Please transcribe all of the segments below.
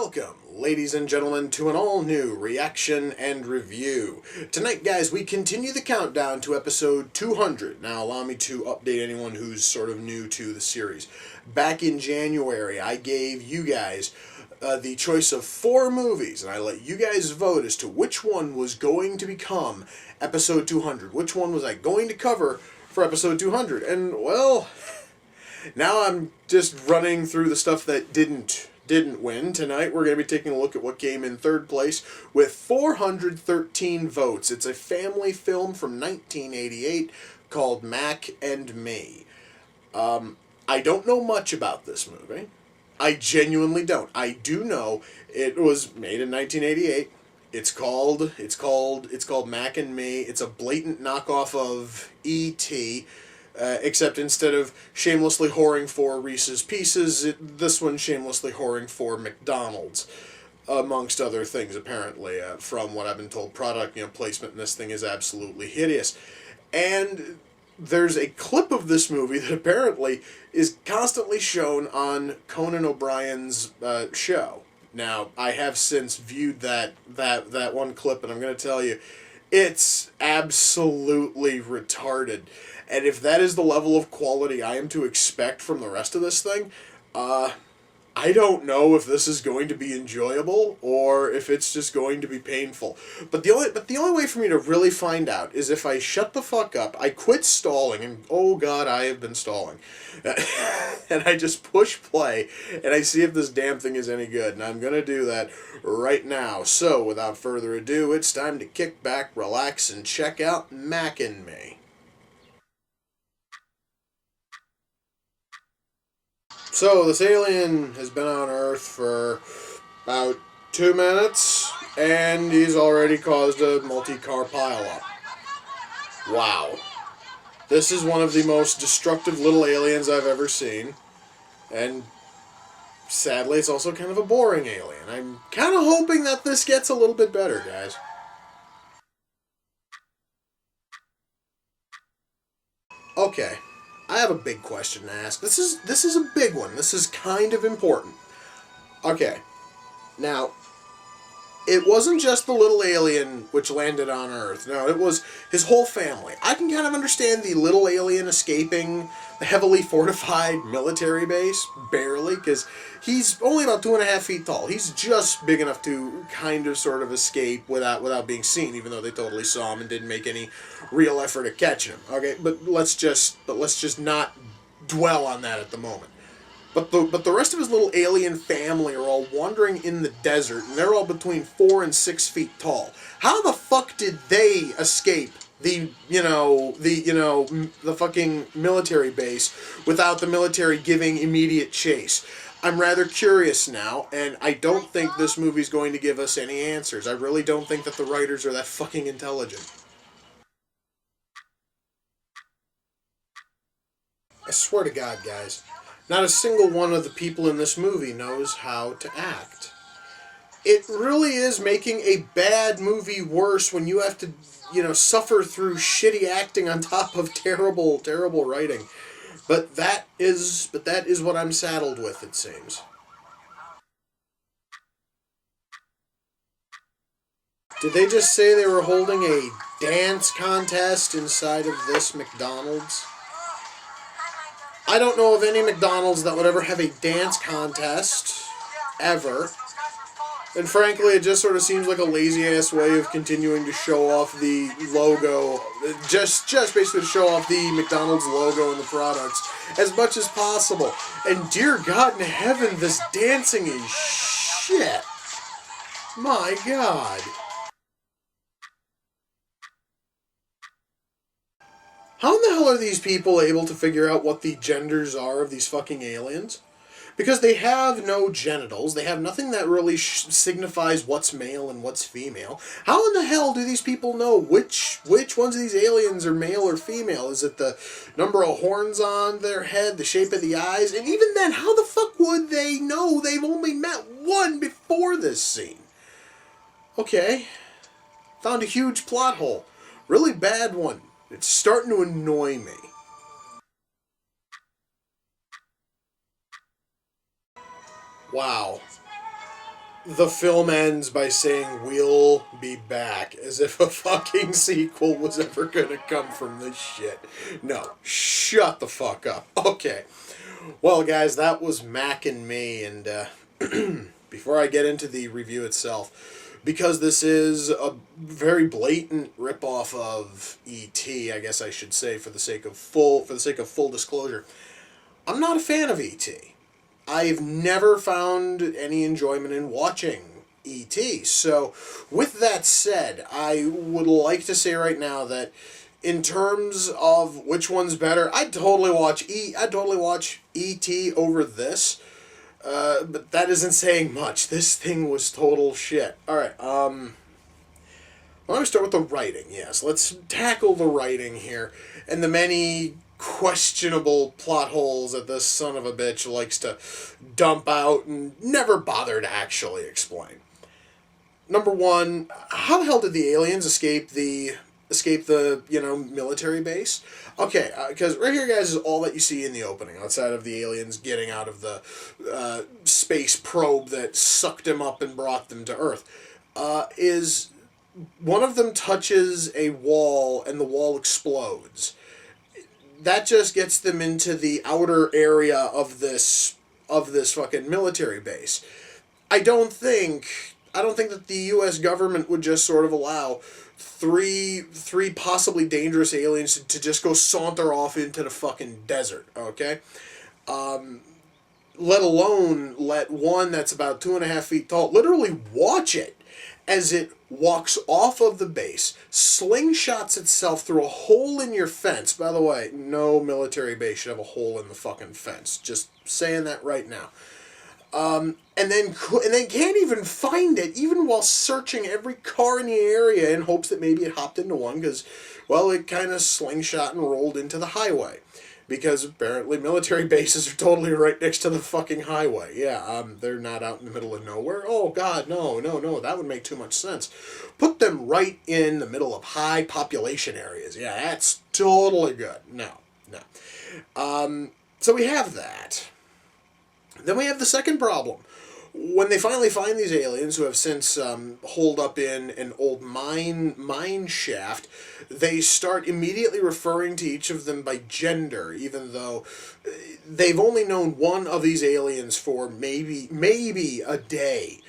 Welcome, ladies and gentlemen, to an all-new reaction and review. Tonight, guys, we continue the countdown to episode 200. Now, allow me to update anyone who's sort of new to the series. Back in January, I gave you guys the choice of 4 movies, and I let you guys vote as to which one was going to become episode 200. Which one was I going to cover for episode 200? And, well, now I'm just running through the stuff that didn't win. Tonight we're going to be taking a look at what came in third place with 413 votes. It's a family film from 1988 called Mac and Me. I don't know much about this movie. I genuinely don't. I do know it was made in 1988. It's called Mac and Me. It's a blatant knockoff of E.T., except instead of shamelessly whoring for Reese's Pieces, this one's shamelessly whoring for McDonald's, amongst other things, apparently. From what I've been told, product placement in this thing is absolutely hideous. And there's a clip of this movie that apparently is constantly shown on Conan O'Brien's show. Now, I have since viewed that one clip, and I'm going to tell you, it's absolutely retarded. And if that is the level of quality I am to expect from the rest of this thing, I don't know if this is going to be enjoyable or if it's just going to be painful. But the only way for me to really find out is if I shut the fuck up, I quit stalling, and oh god, I have been stalling. And I just push play, and I see if this damn thing is any good. And I'm going to do that right now. So, without further ado, it's time to kick back, relax, and check out Mac and Me. So, this alien has been on Earth for about 2 minutes, and he's already caused a multi-car pileup. Wow. This is one of the most destructive little aliens I've ever seen, and sadly, it's also kind of a boring alien. I'm kind of hoping that this gets a little bit better, guys. Okay. I have a big question to ask. This is a big one. This is kind of important. Okay. Now, it wasn't just the little alien which landed on Earth. No, it was his whole family. I can kind of understand the little alien escaping the heavily fortified military base, barely, because he's only about 2.5 feet tall. He's just big enough to kind of sort of escape without being seen, even though they totally saw him and didn't make any real effort at catching him. Okay, but let's just not dwell on that at the moment. But the rest of his little alien family are all wandering in the desert, and they're all between 4 and 6 feet tall. How the fuck did they escape the fucking military base without the military giving immediate chase? I'm rather curious now, and I don't think this movie's going to give us any answers. I really don't think that the writers are that fucking intelligent. I swear to God, guys. Not a single one of the people in this movie knows how to act. It really is making a bad movie worse when you have to, suffer through shitty acting on top of terrible, terrible writing. But that is what I'm saddled with, it seems. Did they just say they were holding a dance contest inside of this McDonald's? I don't know of any McDonald's that would ever have a dance contest, ever. And frankly, it just sort of seems like a lazy-ass way of continuing to show off the logo, just basically to show off the McDonald's logo and the products as much as possible. And dear God in heaven, this dancing is shit. My God. How in the hell are these people able to figure out what the genders are of these fucking aliens? Because they have no genitals, they have nothing that really signifies what's male and what's female. How in the hell do these people know which ones of these aliens are male or female? Is it the number of horns on their head, the shape of the eyes? And even then, how the fuck would they know? They've only met one before this scene. Okay. Found a huge plot hole. Really bad one. It's starting to annoy me. Wow. The film ends by saying, "We'll be back," as if a fucking sequel was ever gonna come from this shit. No, shut the fuck up. Okay. Well, guys, that was Mac and me, and before I get into the review itself, because this is a very blatant ripoff of E.T., I guess I should say, for the sake of full disclosure, I'm not a fan of E.T. I've never found any enjoyment in watching E.T. So, with that said, I would like to say right now that in terms of which one's better, I'd totally watch E.T. over this. But that isn't saying much. This thing was total shit. All right. Let me start with the writing. Yes, let's tackle the writing here and the many questionable plot holes that this son of a bitch likes to dump out and never bother to actually explain. Number one, how the hell did the aliens escape the military base? Okay, because right here, guys, is all that you see in the opening, outside of the aliens getting out of the space probe that sucked them up and brought them to Earth, is one of them touches a wall and the wall explodes. That just gets them into the outer area of this fucking military base. I don't think that the U.S. government would just sort of allow three possibly dangerous aliens to just go saunter off into the fucking desert. Okay. Let alone let one that's about 2.5 feet tall literally watch it as it walks off of the base, slingshots itself through a hole in your fence. By the way, no military base should have a hole in the fucking fence. Just saying that right now. And then can't even find it, even while searching every car in the area in hopes that maybe it hopped into one, because, well, it kind of slingshot and rolled into the highway. Because apparently military bases are totally right next to the fucking highway. Yeah, they're not out in the middle of nowhere. Oh, God, no, that would make too much sense. Put them right in the middle of high population areas. Yeah, that's totally good. No. So we have that. Then we have the second problem. When they finally find these aliens, who have since holed up in an old mine shaft, they start immediately referring to each of them by gender, even though they've only known one of these aliens for maybe a day.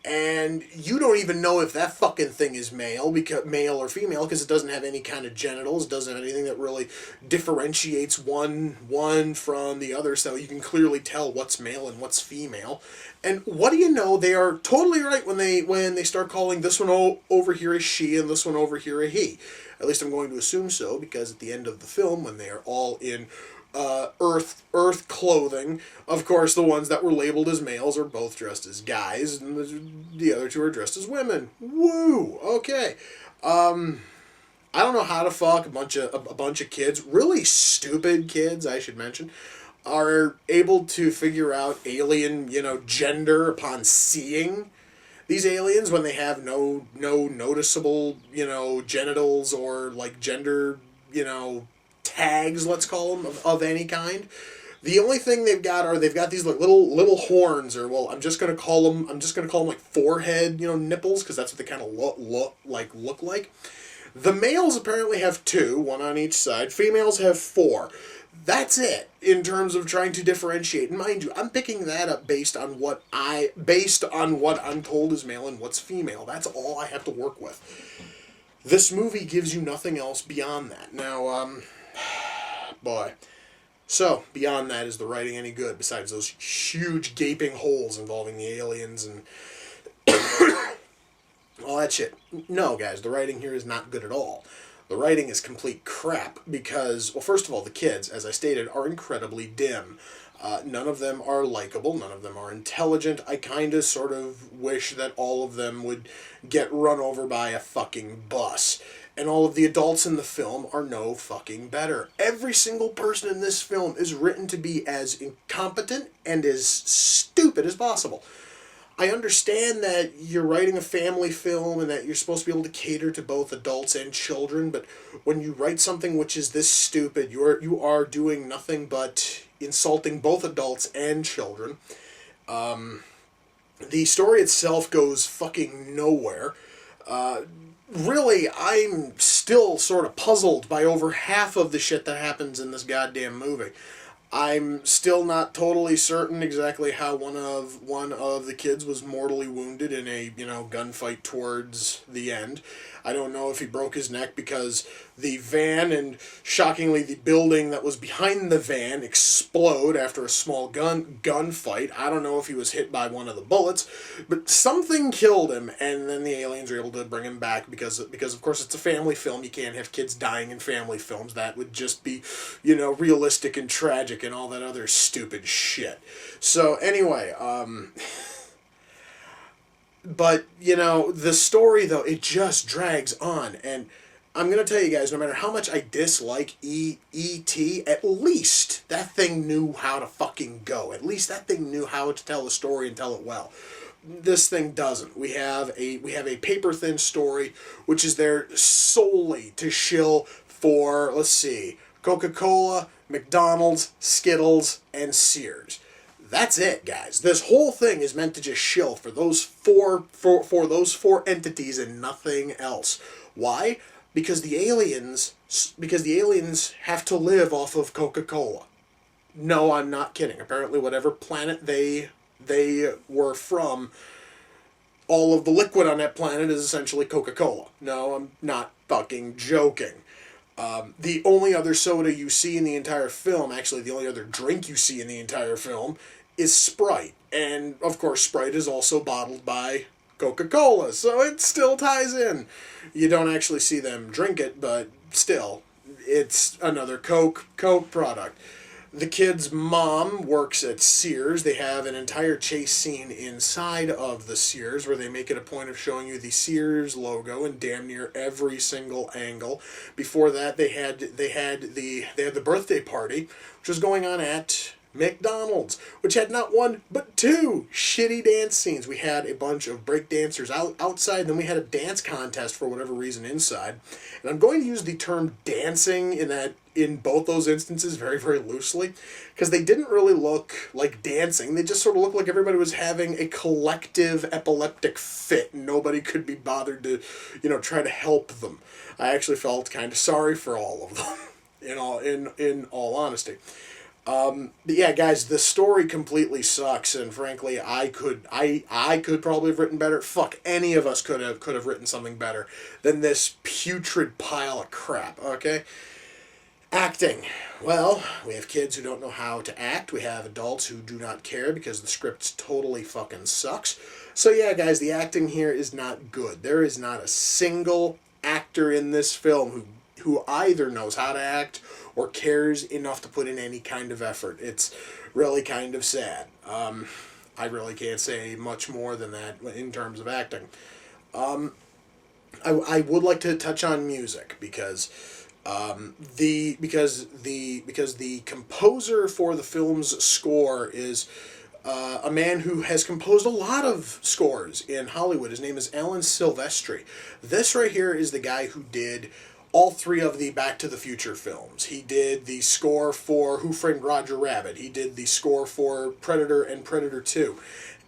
And you don't even know if that fucking thing is male or female, because it doesn't have any kind of genitals, doesn't have anything that really differentiates one from the other, so you can clearly tell what's male and what's female. And what do you know? They are totally right when they start calling this one over here a she and this one over here a he. At least I'm going to assume so, because at the end of the film, when they are all in Earth clothing, of course, the ones that were labeled as males are both dressed as guys, and the other two are dressed as women. Woo! Okay. I don't know how to fuck a bunch of kids, really stupid kids, I should mention, are able to figure out alien, gender upon seeing these aliens when they have no noticeable, genitals or like gender, tags, let's call them, of any kind. The only thing they've got these like little horns, or, well, I'm just gonna call them like forehead, nipples, because that's what they kind of look like. The males apparently have 2, one on each side. Females have 4. That's it in terms of trying to differentiate. And mind you, I'm picking that up based on what I'm told is male and what's female. That's all I have to work with. This movie gives you nothing else beyond that. Now, boy. So, beyond that, is the writing any good, besides those huge gaping holes involving the aliens and all that shit? No, guys, the writing here is not good at all. The writing is complete crap because, well, first of all, the kids, as I stated, are incredibly dim. None of them are likable. None of them are intelligent. I kind of sort of wish that all of them would get run over by a fucking bus. And all of the adults in the film are no fucking better. Every single person in this film is written to be as incompetent and as stupid as possible. I understand that you're writing a family film and that you're supposed to be able to cater to both adults and children, but when you write something which is this stupid, you are doing nothing but insulting both adults and children. The story itself goes fucking nowhere. Really, I'm still sort of puzzled by over half of the shit that happens in this goddamn movie. I'm still not totally certain exactly how one of the kids was mortally wounded in a, gunfight towards the end. I don't know if he broke his neck because the van and, shockingly, the building that was behind the van explode after a small gunfight. I don't know if he was hit by one of the bullets, but something killed him, and then the aliens were able to bring him back because of course it's a family film. You can't have kids dying in family films. That would just be, realistic and tragic and all that other stupid shit. So anyway, but, the story, though, it just drags on. And I'm going to tell you guys, no matter how much I dislike E.T., at least that thing knew how to fucking go. At least that thing knew how to tell a story and tell it well. This thing doesn't. We have a paper-thin story, which is there solely to shill for, let's see, Coca-Cola, McDonald's, Skittles, and Sears. That's it, guys. This whole thing is meant to just shill for those for those four entities and nothing else. Why? Because the aliens have to live off of Coca-Cola. No, I'm not kidding. Apparently, whatever planet they were from, all of the liquid on that planet is essentially Coca-Cola. No, I'm not fucking joking. The only other soda you see in the entire film, actually the only other drink you see in the entire film, is Sprite. And, of course, Sprite is also bottled by Coca-Cola, so it still ties in. You don't actually see them drink it, but still, it's another Coke product. The kid's mom works at Sears. They have an entire chase scene inside of the Sears where they make it a point of showing you the Sears logo in damn near every single angle. Before that, they had the birthday party, which was going on at McDonald's, which had not one but two shitty dance scenes. We had a bunch of break dancers outside, and then we had a dance contest for whatever reason inside. And I'm going to use the term dancing in both those instances very, very loosely, because they didn't really look like dancing. They just sort of looked like everybody was having a collective epileptic fit, and nobody could be bothered to, try to help them. I actually felt kind of sorry for all of them, in all honesty. But yeah, guys, the story completely sucks, and frankly, I could probably have written better. Fuck, any of us could have written something better than this putrid pile of crap. Okay. Acting. Well, we have kids who don't know how to act. We have adults who do not care because the script totally fucking sucks. So yeah, guys, the acting here is not good. There is not a single actor in this film who either knows how to act or cares enough to put in any kind of effort. It's really kind of sad. I really can't say much more than that in terms of acting. I would like to touch on music because the composer for the film's score is a man who has composed a lot of scores in Hollywood. His name is Alan Silvestri. This right here is the guy who did all three of the Back to the Future films. He did the score for Who Framed Roger Rabbit. He did the score for Predator and Predator 2.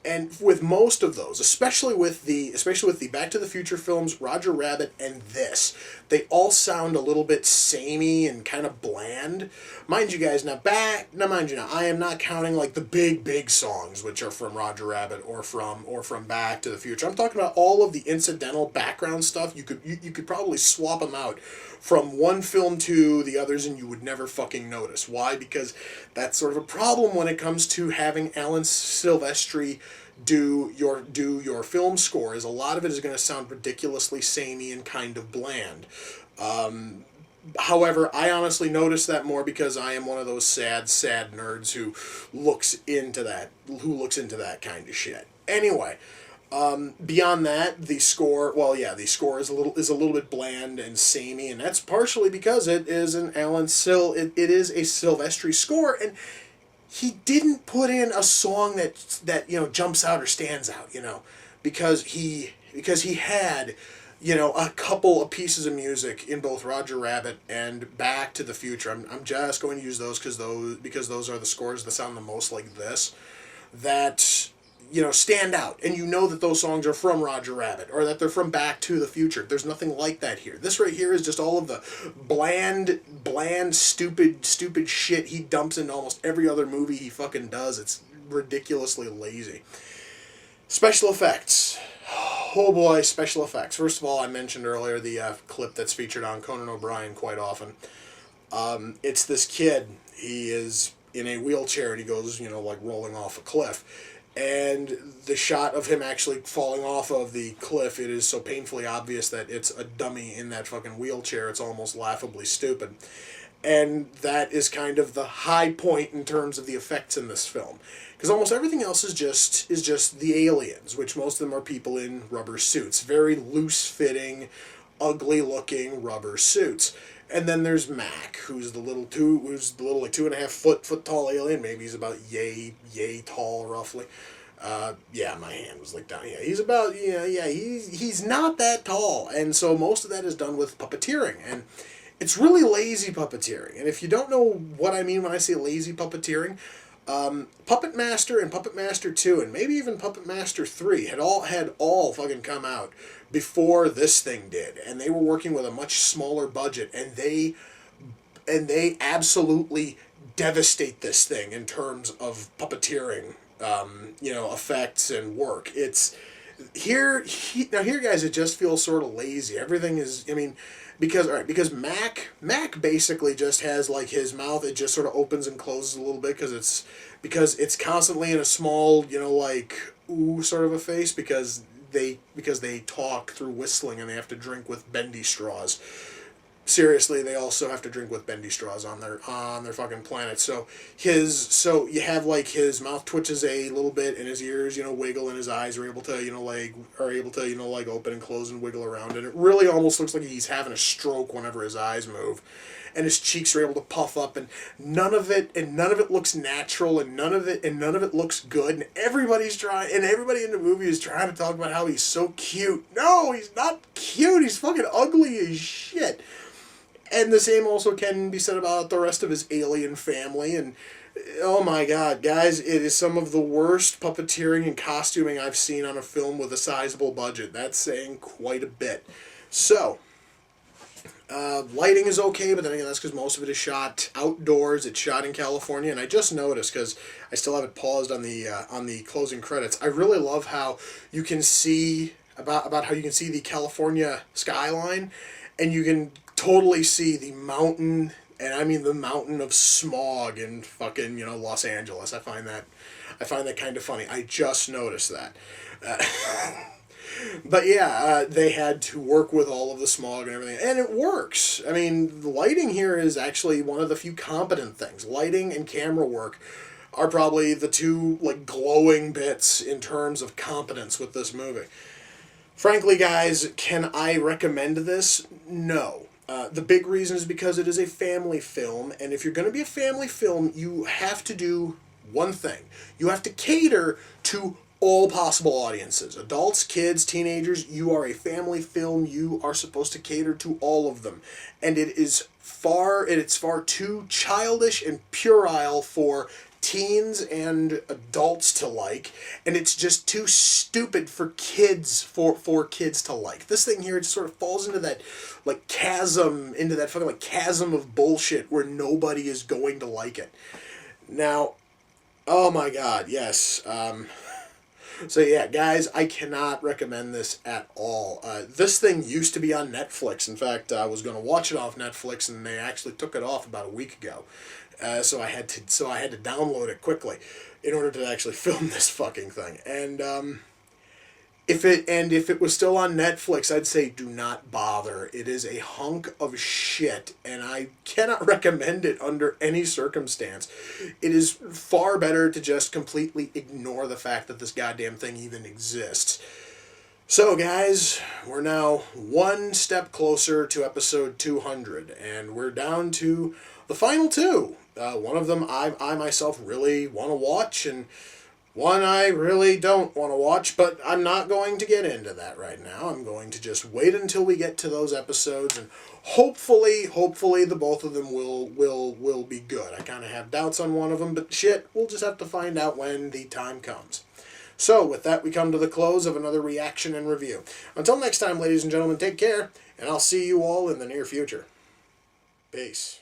And with most of those, especially with the Back to the Future films, Roger Rabbit, and this, they all sound a little bit samey and kind of bland. Mind you guys, I am not counting like the big songs which are from Roger Rabbit or from Back to the Future. I'm talking about all of the incidental background stuff. You could probably swap them out from one film to the others and you would never fucking notice. Why? Because that's sort of a problem when it comes to having Alan Silvestri do your film score, is a lot of it is going to sound ridiculously samey and kind of bland. However, I honestly notice that more because I am one of those sad nerds who looks into that kind of shit. Anyway, beyond that, the score is a little bit bland and samey, and that's partially because it is it is a Silvestri score, and he didn't put in a song that jumps out or stands out, because he had a couple of pieces of music in both Roger Rabbit and Back to the Future. I'm just going to use those because those are the scores that sound the most like this. That stand out, and you know that those songs are from Roger Rabbit or that they're from Back to the Future. There's nothing like that here. This right here is just all of the bland, stupid shit he dumps into almost every other movie he fucking does. It's ridiculously lazy. Special effects. Oh boy, special effects. First of all, I mentioned earlier the clip that's featured on Conan O'Brien quite often. It's this kid. He is in a wheelchair and he goes, like rolling off a cliff. And the shot of him actually falling off of the cliff, it is so painfully obvious that it's a dummy in that fucking wheelchair. It's almost laughably stupid. And that is kind of the high point in terms of the effects in this film. Because almost everything else is just the aliens, which most of them are people in rubber suits. Very loose-fitting, ugly-looking rubber suits. And then there's Mac, who's the little 2.5 foot tall alien. Maybe he's about yay tall, roughly. Yeah, my hand was like down. Yeah, he's about he's not that tall, and so most of that is done with puppeteering, and it's really lazy puppeteering. And if you don't know what I mean when I say lazy puppeteering, Puppet Master and Puppet Master 2 and maybe even Puppet Master 3 had all fucking come out before this thing did, and they were working with a much smaller budget, and they absolutely devastate this thing in terms of puppeteering, effects and work. It's here, guys, it just feels sort of lazy. Everything is, because Mac basically just has like his mouth, it just sort of opens and closes a little bit because it's constantly in a small, like ooh sort of a face because they talk through whistling and they have to drink with bendy straws. Seriously, they also have to drink with bendy straws on their fucking planet. So you have like his mouth twitches a little bit and his ears, wiggle, and his eyes are able to, open and close and wiggle around, and it really almost looks like he's having a stroke whenever his eyes move. And his cheeks are able to puff up, and none of it looks natural, and none of it looks good. And everybody in the movie is trying to talk about how he's so cute. No, he's not cute. He's fucking ugly as shit. And the same also can be said about the rest of his alien family. And oh my god, guys, it is some of the worst puppeteering and costuming I've seen on a film with a sizable budget. That's saying quite a bit. So, lighting is okay, but then again, that's because most of it is shot outdoors. It's shot in California, and I just noticed, because I still have it paused on the closing credits, I really love how you can see about how you can see the California skyline, and you can totally see the mountain, and I mean the mountain of smog in fucking Los Angeles. I find that kind of funny. I just noticed that. But yeah, they had to work with all of the smog and everything, and it works. I mean, the lighting here is actually one of the few competent things. Lighting and camera work are probably the two like glowing bits in terms of competence with this movie. Frankly, guys, can I recommend this? No. The big reason is because it is a family film, and if you're going to be a family film, you have to do one thing. You have to cater to all possible audiences. Adults, kids, teenagers, you are a family film. You are supposed to cater to all of them. And it's far too childish and puerile for teens and adults to like, and it's just too stupid for kids for kids to like. This thing here just sort of falls into that fucking chasm of bullshit where nobody is going to like it. Now, oh my god, yes. So yeah, guys, I cannot recommend this at all. This thing used to be on Netflix. In fact, I was going to watch it off Netflix, and they actually took it off about a week ago. So I had to download it quickly in order to actually film this fucking thing. And if it was still on Netflix, I'd say do not bother. It is a hunk of shit, and I cannot recommend it under any circumstance. It is far better to just completely ignore the fact that this goddamn thing even exists. So, guys, we're now one step closer to episode 200, and we're down to the final two. One of them I myself really want to watch, and one I really don't want to watch, but I'm not going to get into that right now. I'm going to just wait until we get to those episodes, and hopefully the both of them will be good. I kind of have doubts on one of them, but shit, we'll just have to find out when the time comes. So, with that, we come to the close of another reaction and review. Until next time, ladies and gentlemen, take care, and I'll see you all in the near future. Peace.